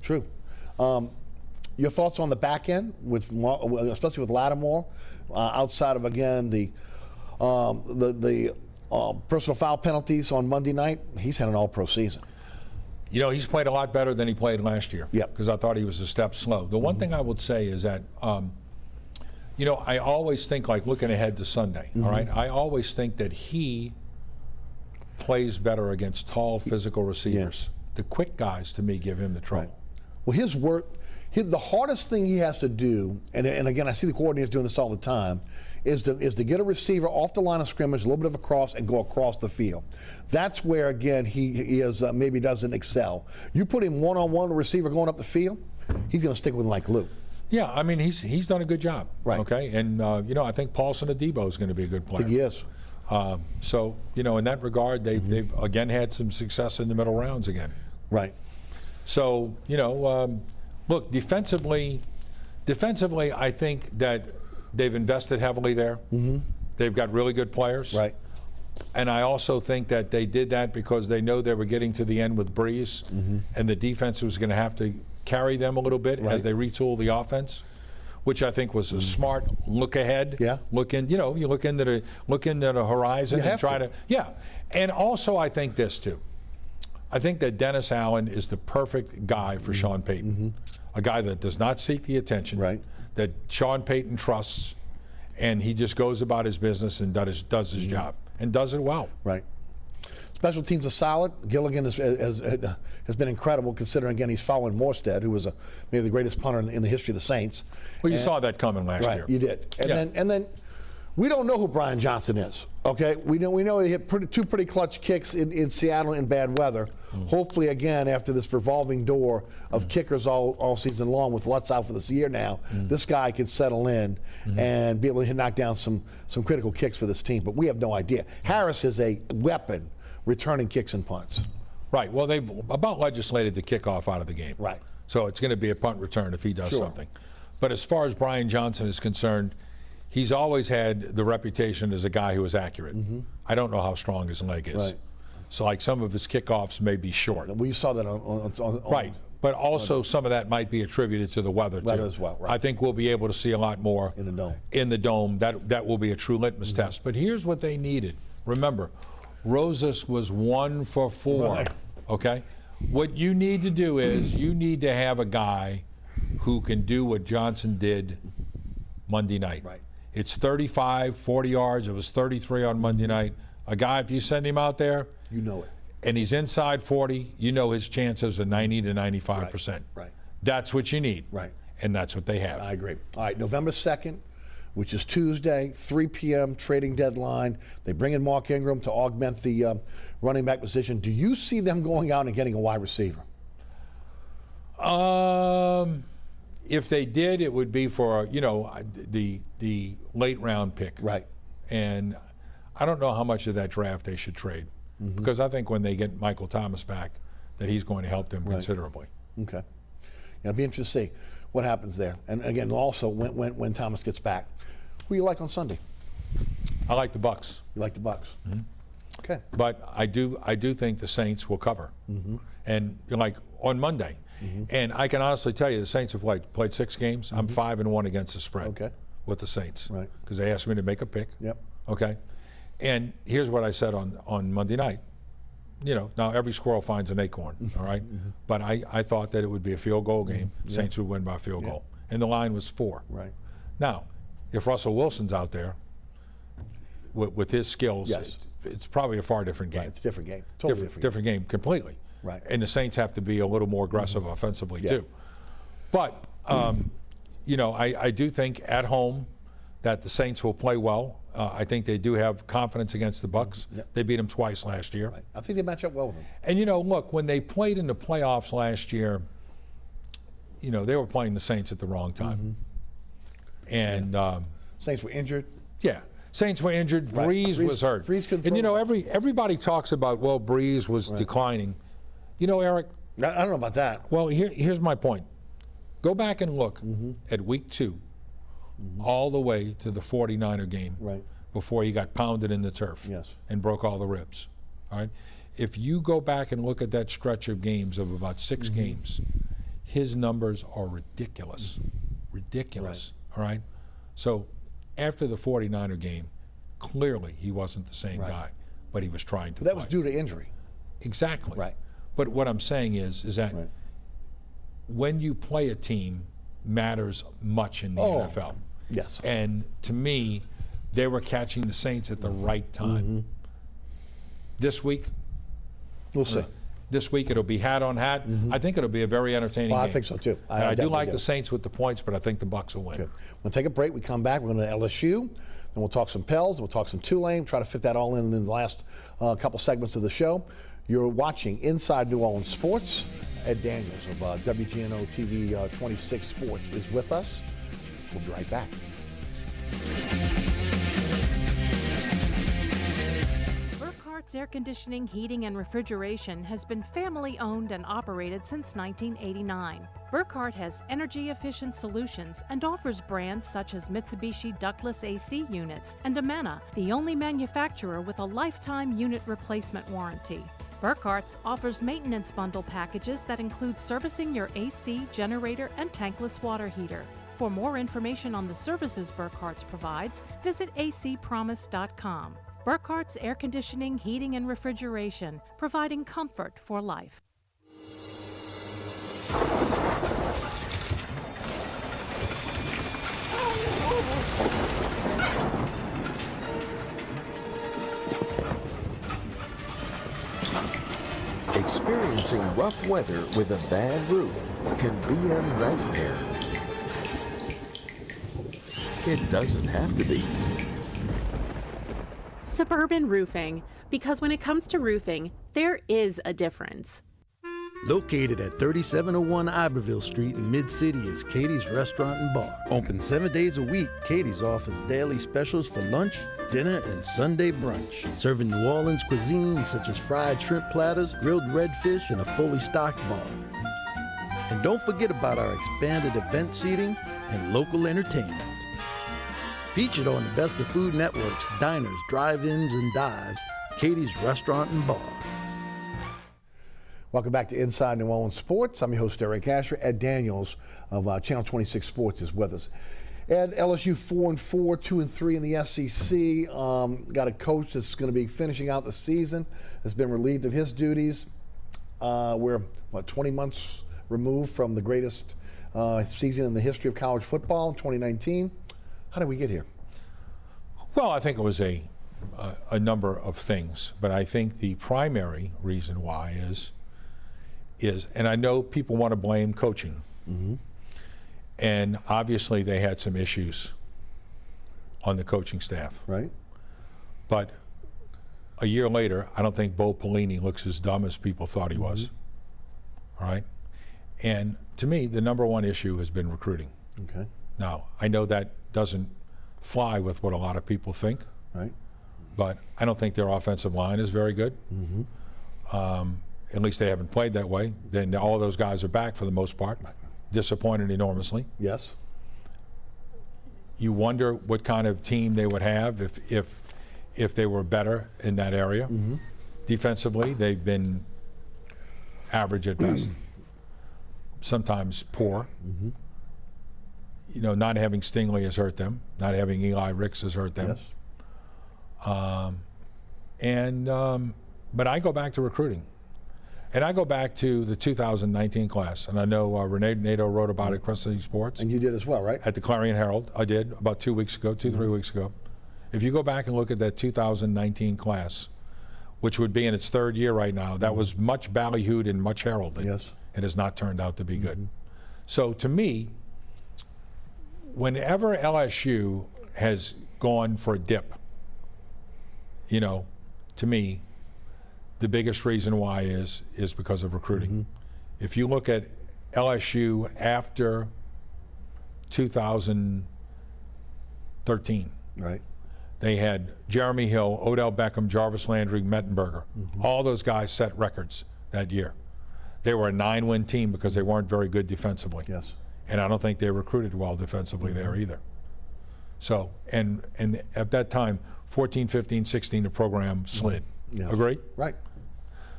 True. Your thoughts on the back end, especially with Lattimore, outside of again the personal foul penalties on Monday night? He's had an All-Pro season. He's played a lot better than he played last year. Yep. Because I thought he was a step slow. The one thing I would say is that, I always think, like looking ahead to Sunday. All right, I always think that he plays better against tall, physical receivers. The quick guys, to me, give him the trouble. Right. Well, The hardest thing he has to do, and again, I see the coordinators doing this all the time, is to get a receiver off the line of scrimmage, a little bit of a cross, and go across the field. That's where, again, he is maybe doesn't excel. You put him one-on-one with a receiver going up the field, he's going to stick with him like glue. Yeah, I mean, he's done a good job. Right. Okay, and I think Paulson Adebo is going to be a good player. I think he is. So in that regard, they've again had some success in the middle rounds again. Right. So look, defensively, I think that they've invested heavily there. They've got really good players. Right. And I also think that they did that because they know they were getting to the end with Breeze, and the defense was going to have to carry them a little bit as they retool the offense, which I think was a smart look ahead. Yeah. You look into the horizon and try to. Yeah. And also I think this too. I think that Dennis Allen is the perfect guy for Sean Payton. A guy that does not seek the attention. Right. That Sean Payton trusts, and he just goes about his business and does his job and does it well. Right. Special teams are solid. Gilligan has been incredible, considering, again, he's following Morstead, who was maybe the greatest punter in the history of the Saints. Well, you saw that coming last year. Right, you did. And then we don't know who Brian Johnson is. Okay, we know he hit two pretty clutch kicks in Seattle in bad weather. Hopefully, again, after this revolving door of kickers all season long, with Lutz out for this year now, this guy can settle in and be able to knock down some critical kicks for this team. But we have no idea. Harris is a weapon returning kicks and punts. Right. Well, they've about legislated the kickoff out of the game. Right. So it's going to be a punt return if he does something. But as far as Brian Johnson is concerned, he's always had the reputation as a guy who is accurate. I don't know how strong his leg is. Right. So, like, some of his kickoffs may be short. We saw that on Right. But also some of that might be attributed to the weather, too. Weather as well, right. I think we'll be able to see a lot more in the dome. In the dome. That will be a true litmus test. But here's what they needed. Remember, Rosas was 1 for 4. Right. Okay? What you need to do is you need to have a guy who can do what Johnson did Monday night. Right. It's 35, 40 yards. It was 33 on Monday night. A guy, if you send him out there, You know it. and he's inside 40, you know his chances are 90 to 95%. Right. That's what you need. Right. And that's what they have. I agree. All right, November 2nd, which is Tuesday, 3 p.m. trading deadline. They bring in Mark Ingram to augment the running back position. Do you see them going out and getting a wide receiver? If they did, it would be for the late round pick. Right. And I don't know how much of that draft they should trade, because I think when they get Michael Thomas back, that he's going to help them considerably. Okay. It'll be interesting to see what happens there. And again, also when Thomas gets back, who you like on Sunday? I like the Bucs. You like the Bucs. Okay. But I do think the Saints will cover. And like on Monday, and I can honestly tell you the Saints have played 6 games. I'm 5-1 against the spread with the Saints. Right. Because they asked me to make a pick. Yep. Okay. And here's what I said on Monday night. Now every squirrel finds an acorn, all right? But I thought that it would be a field goal game. Saints would win by a field goal. And the line was 4. Right. Now, if Russell Wilson's out there with his skills, it's probably a far different game. Right. It's a different game. Totally different game completely. Right. And the Saints have to be a little more aggressive offensively too. But I do think at home that the Saints will play well. I think they do have confidence against the Bucs. They beat them twice last year. Right. I think they match up well with them. And look, when they played in the playoffs last year, they were playing the Saints at the wrong time. And Saints were injured. Yeah. Saints were injured. Right. Breeze was hurt. Breeze couldn't and throw. everybody talks about, well, Breeze was declining. Eric, I don't know about that. well, here's my point. Go back and look at week 2 all the way to the 49er game before he got pounded in the turf and broke all the ribs. All right. If you go back and look at that stretch of games of about 6 games, his numbers are ridiculous. Ridiculous. All right. So after the 49er game, clearly he wasn't the same guy, but he was trying to But that play. was due to injury. Exactly. Right. But what I'm saying is that when you play a team matters much in the NFL. Yes. And to me, they were catching the Saints at the right time. This week, We'll see. this week it'll be hat on hat. I think it'll be a very entertaining Well, game. I think so too. And I do definitely like the Saints with the points, but I think the Bucs will win. Good. We'll take a break. We come back. We're going to LSU. Then we'll talk some Pels. We'll talk some Tulane. Try to fit that all in the last couple segments of the show. You're watching Inside New Orleans Sports. Ed Daniels of WGNO-TV 26 Sports is with us. We'll be right back. Burkhart's Air Conditioning, Heating, and Refrigeration has been family owned and operated since 1989. Burkhart has energy-efficient solutions and offers brands such as Mitsubishi ductless AC units and Amana, the only manufacturer with a lifetime unit replacement warranty. Burkhart's offers maintenance bundle packages that include servicing your AC, generator, and tankless water heater. For more information on the services Burkhart's provides, visit acpromise.com. Burkhart's Air Conditioning, Heating, and Refrigeration, providing comfort for life. Experiencing rough weather with a bad roof can be a nightmare. It doesn't have to be. Suburban Roofing, because when it comes to roofing, there is a difference. Located at 3701 Iberville Street in Mid-City is Katie's Restaurant and Bar. Open 7 days a week, Katie's offers daily specials for lunch, dinner, and Sunday brunch. Serving New Orleans cuisine such as fried shrimp platters, grilled redfish, and a fully stocked bar. And don't forget about our expanded event seating and local entertainment. Featured on the Best of Food Network's diners, drive-ins, and dives, Katie's Restaurant and Bar. Welcome back to Inside New Orleans Sports. I'm your host, Eric Asher. Ed Daniels of Channel 26 Sports is with us. Ed, LSU 4-4, 2-3 in the SEC. Got a coach that's going to be finishing out the season, has been relieved of his duties. We're, 20 months removed from the greatest season in the history of college football, 2019. How did we get here? Well, I think it was a number of things, but I think the primary reason why is, and I know people want to blame coaching, and obviously they had some issues on the coaching staff. Right. But a year later, I don't think Bo Pelini looks as dumb as people thought he was. All right? And to me, the number one issue has been recruiting. Okay. Now, I know that doesn't fly with what a lot of people think, Right. but I don't think their offensive line is very good. At least they haven't played that way. Then all those guys are back for the most part. Disappointed enormously. Yes. You wonder what kind of team they would have if they were better in that area. Defensively, they've been average at best. Sometimes poor. You know, not having Stingley has hurt them. Not having Eli Ricks has hurt them. Yes. But I go back to recruiting. And I go back to the 2019 class, and I know Renee Nato wrote about it at Crescent City Sports. And you did as well, right? At the Clarion Herald. I did about 2 weeks ago, 3 weeks ago. If you go back and look at that 2019 class, which would be in its third year right now, that was much ballyhooed and much heralded. Yes. It has not turned out to be good. So to me, whenever LSU has gone for a dip, you know, to me, the biggest reason why is because of recruiting. If you look at LSU after 2013, Right. they had Jeremy Hill, Odell Beckham, Jarvis Landry, Mettenberger. All those guys set records that year. They were a 9-win team because they weren't very good defensively. Yes. And I don't think they recruited well defensively there either. So, and at that time, 14, 15, 16, the program slid. Yes. Agree? Right.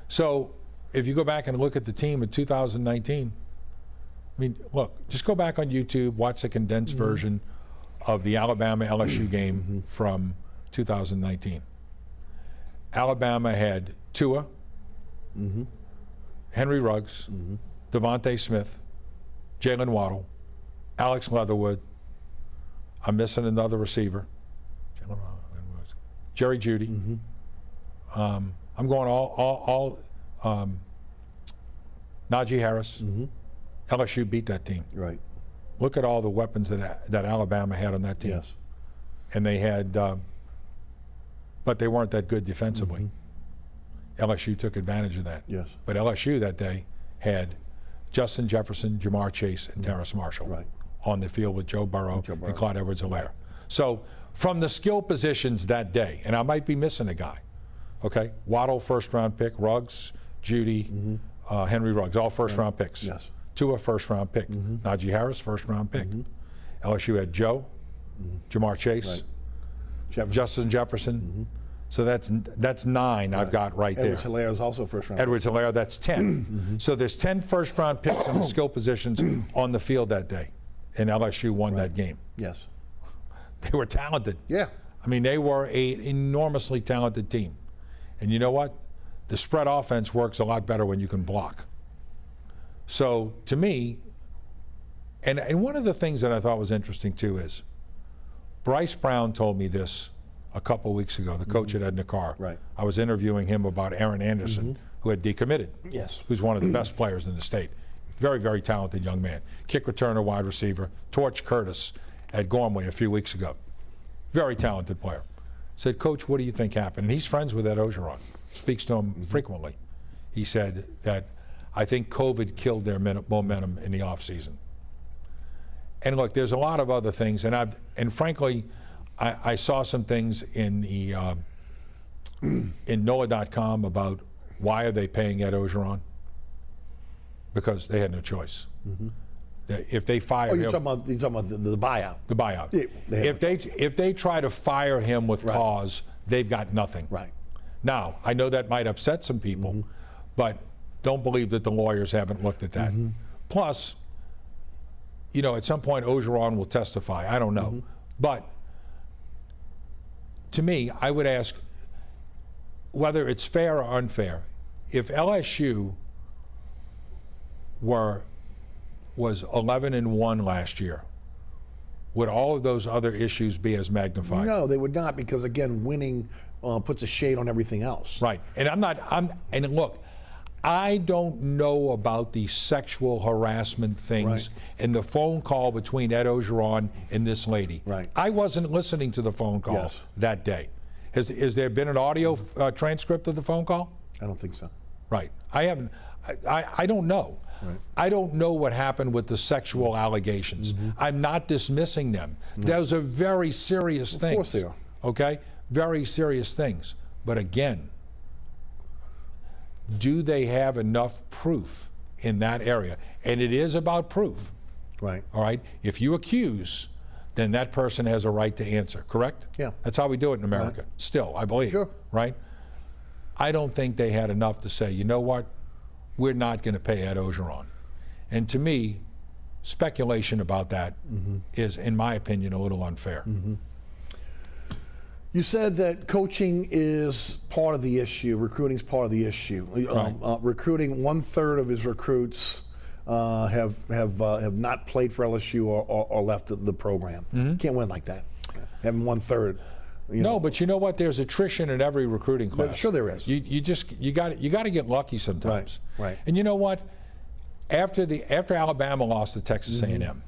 So if you go back and look at the team in 2019, I mean, look, just go back on YouTube, watch the condensed version of the Alabama-LSU game from 2019. Alabama had Tua, Henry Ruggs, Devontae Smith, Jalen Waddle, Alex Leatherwood. I'm missing another receiver. Jerry Jeudy. I'm going all Najee Harris. LSU beat that team. Right. Look at all the weapons that Alabama had on that team. Yes. And they had, but they weren't that good defensively. LSU took advantage of that. Yes. But LSU that day had Justin Jefferson, Jamar Chase, and Terrace Marshall Right. on the field with Joe Burrow and Clyde Edwards-Helaire. So from the skill positions that day, and I might be missing a guy, okay? Waddle, first-round pick. Ruggs, Judy, Henry Ruggs, all first-round picks. Yes. Tua, first-round pick. Najee Harris, first-round pick. LSU had Joe, Jamar Chase, Justin Jefferson. So that's 9 I've got right there. Edwards-Helaire is also first round. Edwards-Helaire, that's 10. So there's 10 first-round picks in the skill positions on the field that day, and LSU won that game. Yes. They were talented. Yeah. I mean, they were an enormously talented team. And you know what? The spread offense works a lot better when you can block. So to me, and one of the things that I thought was interesting too is Bryce Brown told me this a couple weeks ago, the coach at Edna Carr. Right. I was interviewing him about Aaron Anderson, who had decommitted. Yes. Who's one of the best players in the state. Very, very talented young man. Kick returner, wide receiver. Torch Curtis at Gormley a few weeks ago. Very talented player. Said, Coach, what do you think happened? And he's friends with Ed Ogeron. Speaks to him frequently. He said that I think COVID killed their momentum in the offseason. And look, there's a lot of other things, and frankly, I saw some things in the in NOAA.com about why are they paying Ed Ogeron? Because they had no choice. If they fire him, You're talking about the buyout. the buyout. Yeah, If they try to fire him with cause, they've got nothing. Right. Now, I know that might upset some people, but don't believe that the lawyers haven't looked at that. Plus, you know, at some point Ogeron will testify. I don't know. But to me, I would ask whether it's fair or unfair. If LSU was 11-1 last year, would all of those other issues be as magnified? No, they would not, because again, winning puts a shade on everything else. Right. And and look, I don't know about the sexual harassment things and the phone call between Ed Ogeron and this lady. Right. I wasn't listening to the phone call that day. Has there been an audio transcript of the phone call? I don't think so. Right. I haven't. I don't know. Right. I don't know what happened with the sexual allegations. I'm not dismissing them. Those are very serious things. Of course they are. Okay? Very serious things. But again, do they have enough proof in that area? And it is about proof. Right. All right? If you accuse, then that person has a right to answer, correct? Yeah. That's how we do it in America. Still, I believe. Sure. Right? I don't think they had enough to say, you know what? We're not going to pay Ed Ogeron. And to me, speculation about that is, in my opinion, a little unfair. You said that coaching is part of the issue, recruiting is part of the issue. Recruiting, 1/3 of his recruits have not played for LSU or left the program. Can't win like that. Having 1/3. No, but you know what? There's attrition in every recruiting class. Sure there is. You got to get lucky sometimes. Right. And you know what? After Alabama lost to Texas A&M,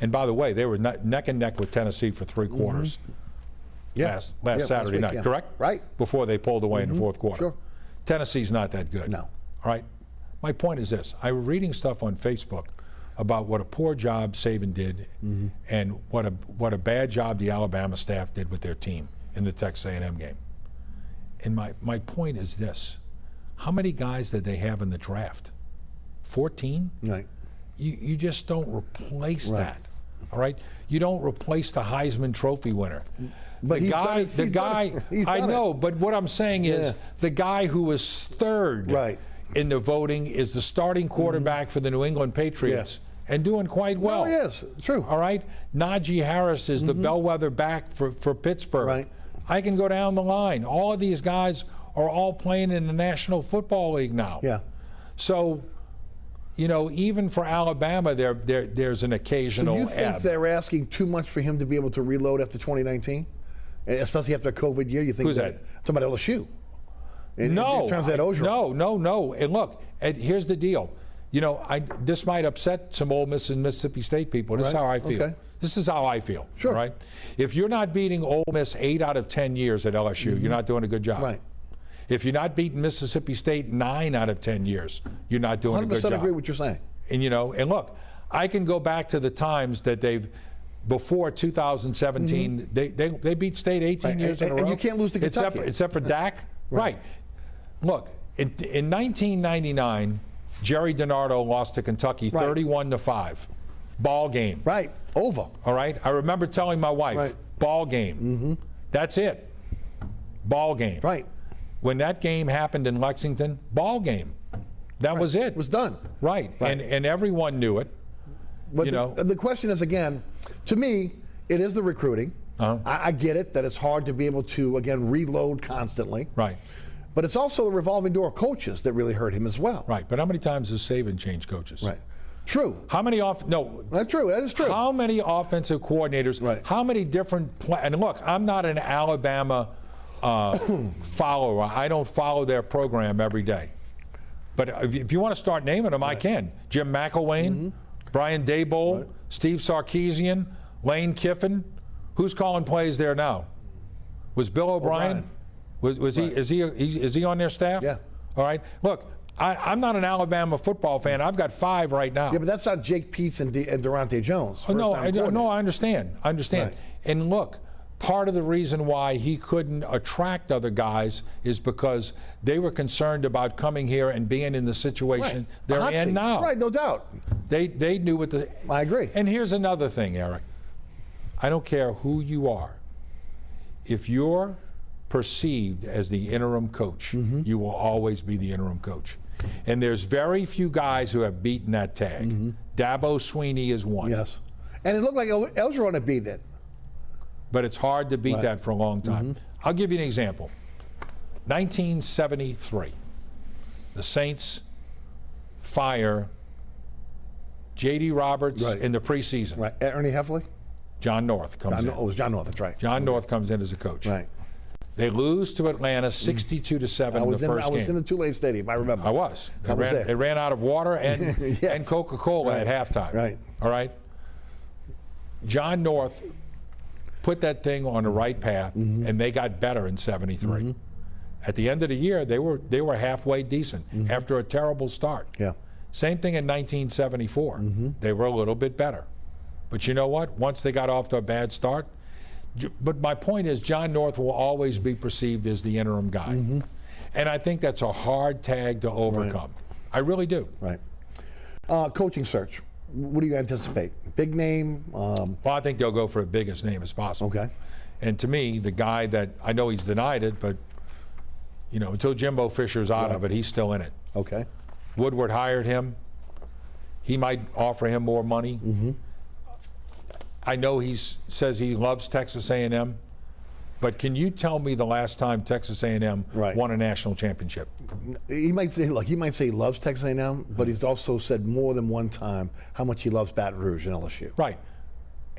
and by the way, they were neck and neck with Tennessee for 3 quarters last Saturday night, correct? Right. Before they pulled away in the 4th quarter. Sure. Tennessee's not that good. No. All right. My point is this: I was reading stuff on Facebook about what a poor job Saban did and what a bad job the Alabama staff did with their team in the Texas A&M game. And my point is this: how many guys did they have in the draft? 14? Right. You just don't replace that. All right? You don't replace the Heisman Trophy winner. But I know, but what I'm saying is the guy who was 3rd in the voting is the starting quarterback for the New England Patriots and doing quite well. Oh, yes, true. All right? Najee Harris is the bellwether back for Pittsburgh. Right. I can go down the line. All of these guys are all playing in the National Football League now. Yeah. So, you know, even for Alabama, there's an occasional So you think ebb. they're asking too much for him to be able to reload after 2019? Especially after a COVID year? You think Who's that? Talking about LSU. In No. terms of that Ogeron. No. And look, here's the deal. this might upset some Ole Miss and Mississippi State people. This is how I feel. Okay. This is how I feel. Sure. Right? If you're not beating Ole Miss 8 out of 10 years at LSU, you're not doing a good job. Right. If you're not beating Mississippi State 9 out of 10 years, you're not doing a good 100% job. agree with what you're saying. And and look, I can go back to the times that before 2017, they beat State 18 years in a row. And you can't lose to Kentucky. Except for Dak. Right. Look, in 1999, Jerry DiNardo lost to Kentucky 31-5. Ball game. Right. Over. All right. I remember telling my wife, ball game. That's it. Ball game. Right. When that game happened in Lexington, ball game. That was it. It was done. Right. And everyone knew it. But the question is, again, to me, it is the recruiting. I get it that it's hard to be able to, again, reload constantly. Right. But it's also the revolving door of coaches that really hurt him as well. Right. But how many times has Saban changed coaches? Right. True. How many No. That's true. That is true. How many offensive coordinators? Right. How many different and look, I'm not an Alabama follower. I don't follow their program every day. But if you want to start naming them, I can. Jim McElwain, Brian Daboll, Steve Sarkisian, Lane Kiffin. Who's calling plays there now? Was Bill O'Brien? Was he? Is he on their staff? Yeah. All right. Look, I'm not an Alabama football fan. I've got 5 right now. Yeah, but that's not Jake Peets and Durante Jones. No, I understand. I understand. Right. And look, part of the reason why he couldn't attract other guys is because they were concerned about coming here and being in the situation they're in now. Right, no doubt. They knew what the. I agree. And here's another thing, Eric. I don't care who you are. If you're perceived as the interim coach, you will always be the interim coach. And there's very few guys who have beaten that tag. Dabo Swinney is one. Yes. And it looked like Elgeron had beaten it. But it's hard to beat that for a long time. I'll give you an example. 1973, the Saints fire J.D. Roberts in the preseason. Right. Ernie Heffley? John North comes in. Oh, it was John North, that's right. John North comes in as a coach. Right. They lose to Atlanta 62-7 in the first game. I was in the Tulane Stadium, I remember. I was. there. It ran out of water and, and Coca-Cola at halftime. Right. All right? John North put that thing on the right path, and they got better in 73. At the end of the year, they were halfway decent after a terrible start. Yeah. Same thing in 1974. They were a little bit better. But you know what? Once they got off to a bad start, but my point is John North will always be perceived as the interim guy. And I think that's a hard tag to overcome. I really do. Right. Coaching search. What do you anticipate? Big name? Well, I think they'll go for the biggest name as possible. Okay. And to me, the guy that, I know he's denied it, but until Jimbo Fisher's out of it, he's still in it. Okay. Woodward hired him. He might offer him more money. I know he says he loves Texas A&M, but can you tell me the last time Texas A&M won a national championship? He might say, look, he loves Texas A&M, but he's also said more than one time how much he loves Baton Rouge and LSU. Right.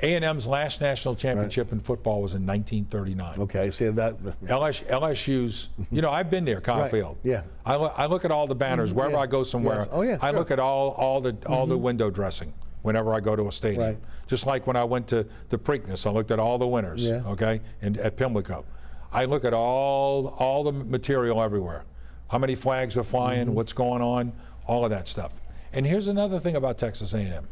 A&M's last national championship in football was in 1939. Okay, say that. LSU's, I've been there, Kyle Field. Yeah. I look at all the banners wherever I go somewhere. Yes. Oh, yeah, I sure. look at all the window dressing whenever I go to a stadium. Right. Just like when I went to the Preakness, I looked at all the winners, okay, and at Pimlico. I look at all the material everywhere. How many flags are flying, what's going on, all of that stuff. And here's another thing about Texas A&M.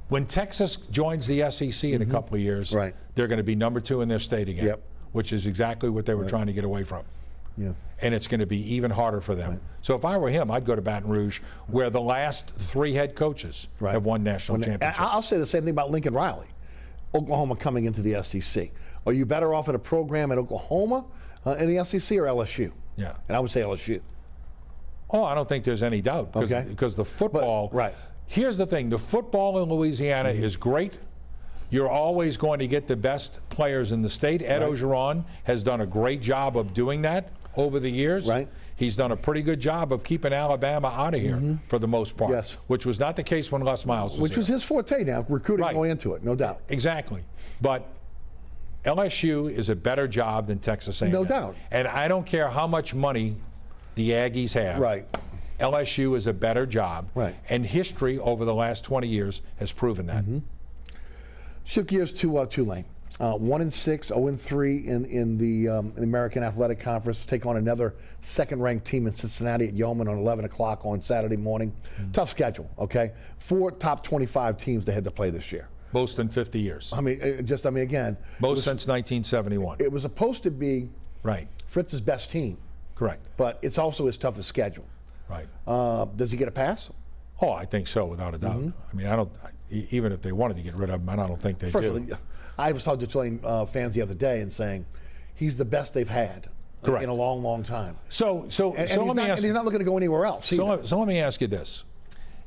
When Texas joins the SEC in a couple of years, they're going to be number 2 in their state again, which is exactly what they were trying to get away from. Yeah. And it's going to be even harder for them. So if I were him, I'd go to Baton Rouge, where the last 3 head coaches have won national championships. I'll say the same thing about Lincoln Riley. Oklahoma coming into the SEC. Are you better off at a program at Oklahoma in the SEC or LSU? Yeah. And I would say LSU. Oh, I don't think there's any doubt. Because the football, here's the thing, the football in Louisiana is great. You're always going to get the best players in the state. Ed Ogeron has done a great job of doing that over the years. He's done a pretty good job of keeping Alabama out of here for the most part, which was not the case when Les Miles was Which here. was his forte now, recruiting going into it, no doubt. Exactly. But LSU is a better job than Texas A&M. No doubt. And I don't care how much money the Aggies have. LSU is a better job. Right. And history over the last 20 years has proven that. Shift gears to Tulane. 1-6, 0-3 in the American Athletic Conference. Take on another second-ranked team in Cincinnati at Yeoman on 11 o'clock on Saturday morning. Tough schedule, okay? 4 top 25 teams they had to play this year. Most in 50 years. I mean, again. Most since 1971. It was supposed to be Right. Fritz's best team, Correct. but it's also his toughest schedule. Right. Does he get a pass? Oh, I think so, without a doubt. I mean, even if they wanted to get rid of him, I don't think they First do. of all, I was talking to Tulane fans the other day and saying he's the best they've had Correct. in a long, long time. So And let me ask. he's not looking to go anywhere else. So either. let me ask you this: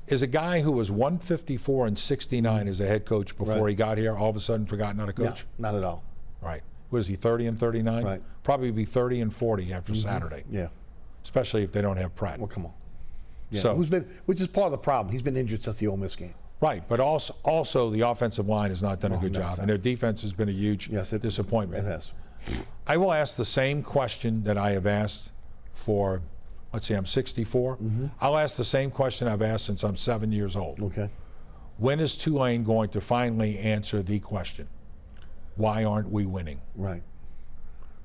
is a guy who was 154 and 69 as a head coach before Right. he got here all of a sudden forgotten how to coach? No, not at all. Right. What is he, 30 and 39? Right. Probably be 30 and 40 after Saturday, Yeah. especially if they don't have Pratt. Well, come on. Yeah. So, Which is part of the problem. He's been injured since the Ole Miss game. right, but also the offensive line has not done a good job, and their defense has been a huge disappointment. It has. I will ask the same question that I have asked for, let's say I'm 64. I'll ask the same question I've asked since I'm 7 years old. Okay. When is Tulane going to finally answer the question? Why aren't we winning? Right.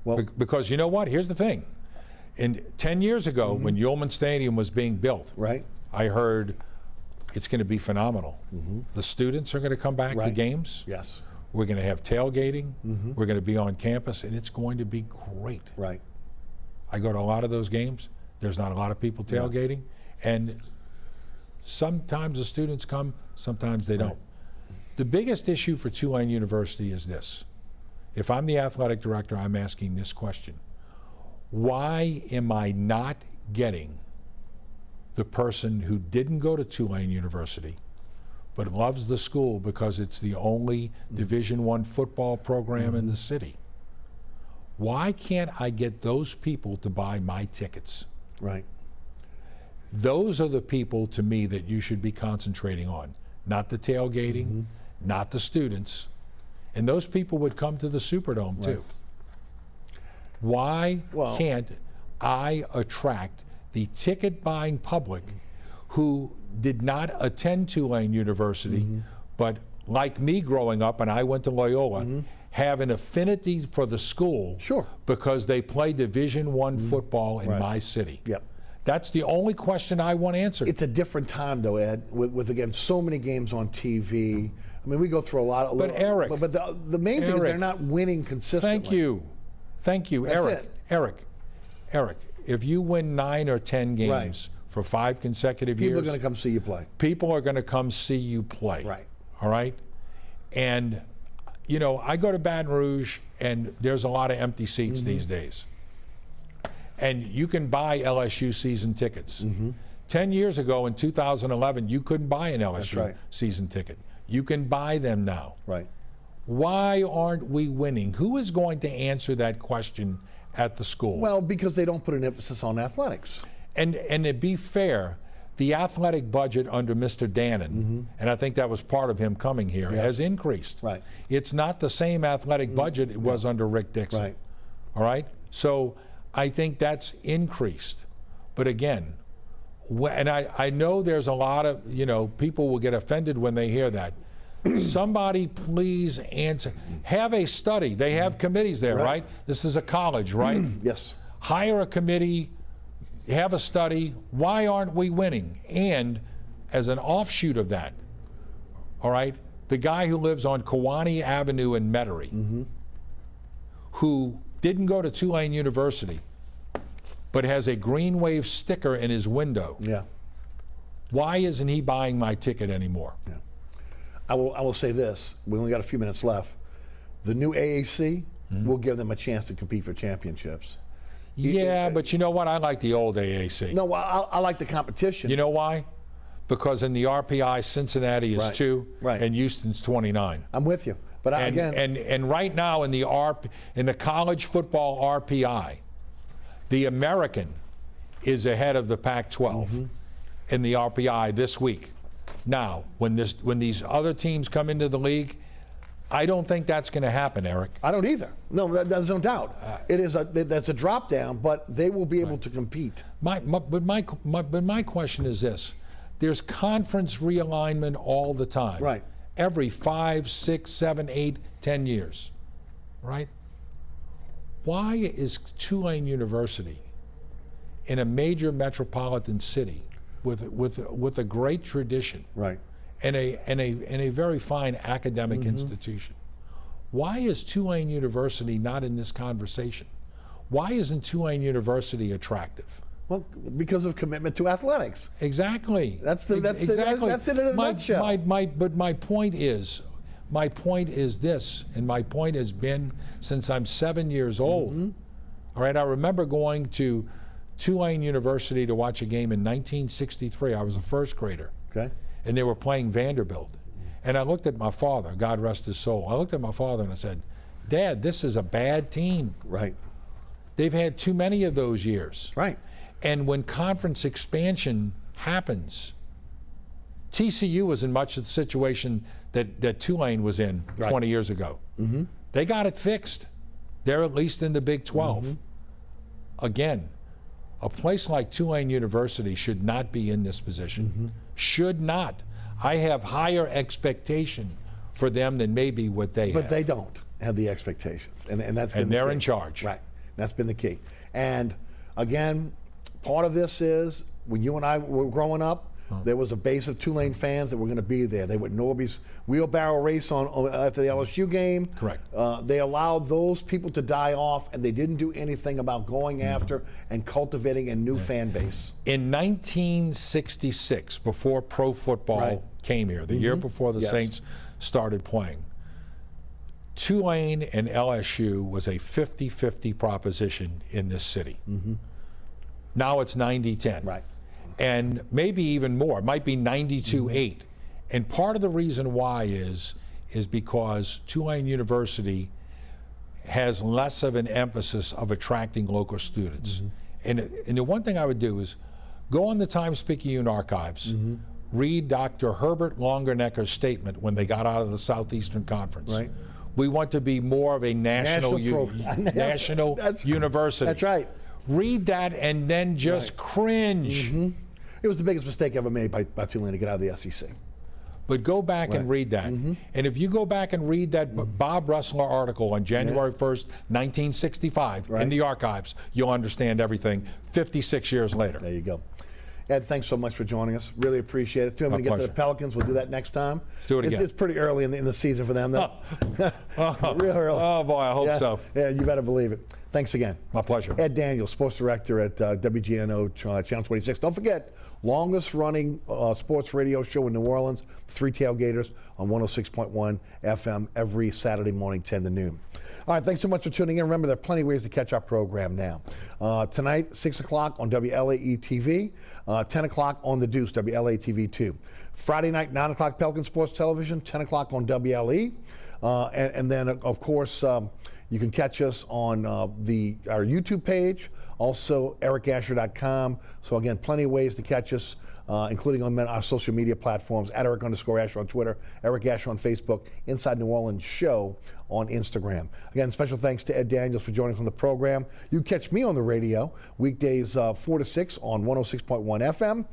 Well, Because you know what? Here's the thing. 10 years ago, when Yeoman Stadium was being built, right. I heard it's going to be phenomenal. The students are going to come back to Right. games. Yes. We're going to have tailgating. We're going to be on campus, and it's going to be great. Right. I go to a lot of those games. There's not a lot of people tailgating, and sometimes the students come, sometimes they don't. The biggest issue for Tulane University is this. If I'm the athletic director, I'm asking this question. Why am I not getting the person who didn't go to Tulane University but loves the school because it's the only Division I football program in the city? Why can't I get those people to buy my tickets? Right. Those are the people, to me, that you should be concentrating on, not the tailgating, not the students. And those people would come to the Superdome, too. Why can't I attract the ticket-buying public who did not attend Tulane University, but like me growing up, and I went to Loyola, have an affinity for the school because they play Division I football in my city? Yep. That's the only question I want answered. It's a different time, though, Ed, with again, so many games on TV. I mean, we go through a lot of... But Eric... But the main thing is they're not winning consistently. Thank you. That's Eric, if you win 9 or 10 games for 5 consecutive years... People are going to come see you play. People are going to come see you play. Right. All right? And, you know, I go to Baton Rouge, and there's a lot of empty seats these days. And you can buy LSU season tickets. 10 years ago, in 2011, you couldn't buy an LSU season ticket. You can buy them now. Right. Why aren't we winning? Who is going to answer that question at the school? Well, because they don't put an emphasis on athletics. And to be fair, the athletic budget under Mr. Dannon, and I think that was part of him coming here, has increased. Right. It's not the same athletic budget it was under Rick Dixon. Right. All right? So I think that's increased. But again, and I know there's a lot of, you know, people will get offended when they hear that. Somebody please answer. Have a study. They have committees there, right? This is a college, right? Yes. Hire a committee, have a study. Why aren't we winning? And as an offshoot of that, all right, the guy who lives on Kewanee Avenue in Metairie, who didn't go to Tulane University, but has a Green Wave sticker in his window. Yeah. Why isn't he buying my ticket anymore? Yeah. I will say this. We only got a few minutes left. The new AAC will give them a chance to compete for championships. Yeah, but you know what? I like the old AAC. No, I like the competition. You know why? Because in the RPI, Cincinnati is 2, and Houston's 29. I'm with you. But and right now in the college football RPI, the American is ahead of the Pac-12 in the RPI this week. Now, when these other teams come into the league, I don't think that's going to happen, Eric. I don't either. No, there's no doubt. That's a drop down, but they will be able to compete. But my question is this: there's conference realignment all the time. Right. Every 5, 6, 7, 8, 10 years. Right? Why is Tulane University in a major metropolitan city with a great tradition, right, and a very fine academic institution, why is Tulane University not in this conversation? Why isn't Tulane University attractive? Well, because of commitment to athletics. Exactly. That's it in a nutshell. But my point is this, and my point has been since I'm 7 years old. All right, I remember going to Tulane University to watch a game in 1963. I was a first grader. Okay. And they were playing Vanderbilt. And I looked at my father, God rest his soul. I looked at my father and I said, Dad, this is a bad team. Right. They've had too many of those years. Right. And when conference expansion happens, TCU was in much of the situation that Tulane was in 20 years ago. They got it fixed. They're at least in the Big 12. Again, a place like Tulane University should not be in this position. Should not. I have higher expectation for them than maybe what they have. But they don't have the expectations, and that's been and they're in charge. Right. That's been the key. And again, part of this is when you and I were growing up, there was a base of Tulane fans that were going to be there. They would Norby's wheelbarrow race after the LSU game. Correct. They allowed those people to die off, and they didn't do anything about going after and cultivating a new fan base. In 1966, before pro football came here, the year before the Saints started playing, Tulane and LSU was a 50-50 proposition in this city. Now it's 90-10. Right. And maybe even more. It might be 92-8. And part of the reason why is because Tulane University has less of an emphasis of attracting local students. And the one thing I would do is go on the Times-Picayune archives, read Dr. Herbert Longernecker's statement when they got out of the Southeastern Conference. Right. We want to be more of a national university. That's right. Read that and then just cringe. It was the biggest mistake ever made by Tulane to get out of the SEC. But go back and read that. And if you go back and read that Bob Ressler article on January 1st, 1965 in the archives, you'll understand everything 56 years later. There you go. Ed, thanks so much for joining us. Really appreciate it. Too. I'm going to get to the Pelicans. We'll do that next time. Let's do it again. It's pretty early in the season for them, though. Real early. Oh, boy, I hope so. Yeah, you better believe it. Thanks again. My pleasure. Ed Daniels, sports director at WGNO Channel 26. Don't forget, longest running sports radio show in New Orleans, Three Tailgaters on 106.1 FM every Saturday morning, 10 to noon. All right, thanks so much for tuning in. Remember, there are plenty of ways to catch our program now. Tonight, 6 o'clock on WLAE-TV, 10 o'clock on The Deuce, WLAE-TV 2. Friday night, 9 o'clock, Pelican Sports Television, 10 o'clock on WLE. And then, of course, you can catch us on our YouTube page, also ericasher.com. So again, plenty of ways to catch us, including on our social media platforms, at Eric_Asher on Twitter, Eric Asher on Facebook, Inside New Orleans Show on Instagram. Again, special thanks to Ed Daniels for joining us on the program. You catch me on the radio weekdays 4 to 6 on 106.1 FM.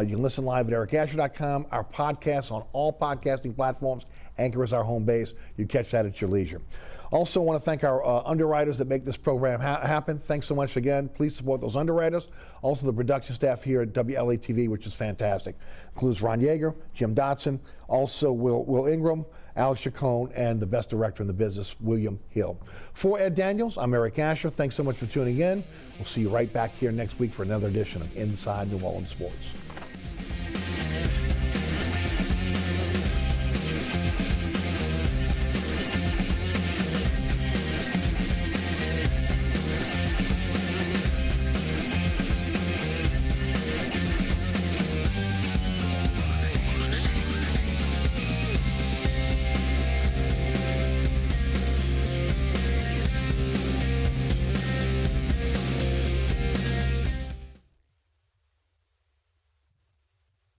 You can listen live at ericasher.com. Our podcasts on all podcasting platforms. Anchor is our home base. You catch that at your leisure. Also want to thank our underwriters that make this program happen. Thanks so much again. Please support those underwriters. Also the production staff here at WLAE-TV, which is fantastic. Includes Ron Yeager, Jim Dotson, also Will Ingram, Alex Chacon, and the best director in the business, William Hill. For Ed Daniels, I'm Eric Asher. Thanks so much for tuning in. We'll see you right back here next week for another edition of Inside New Orleans Sports.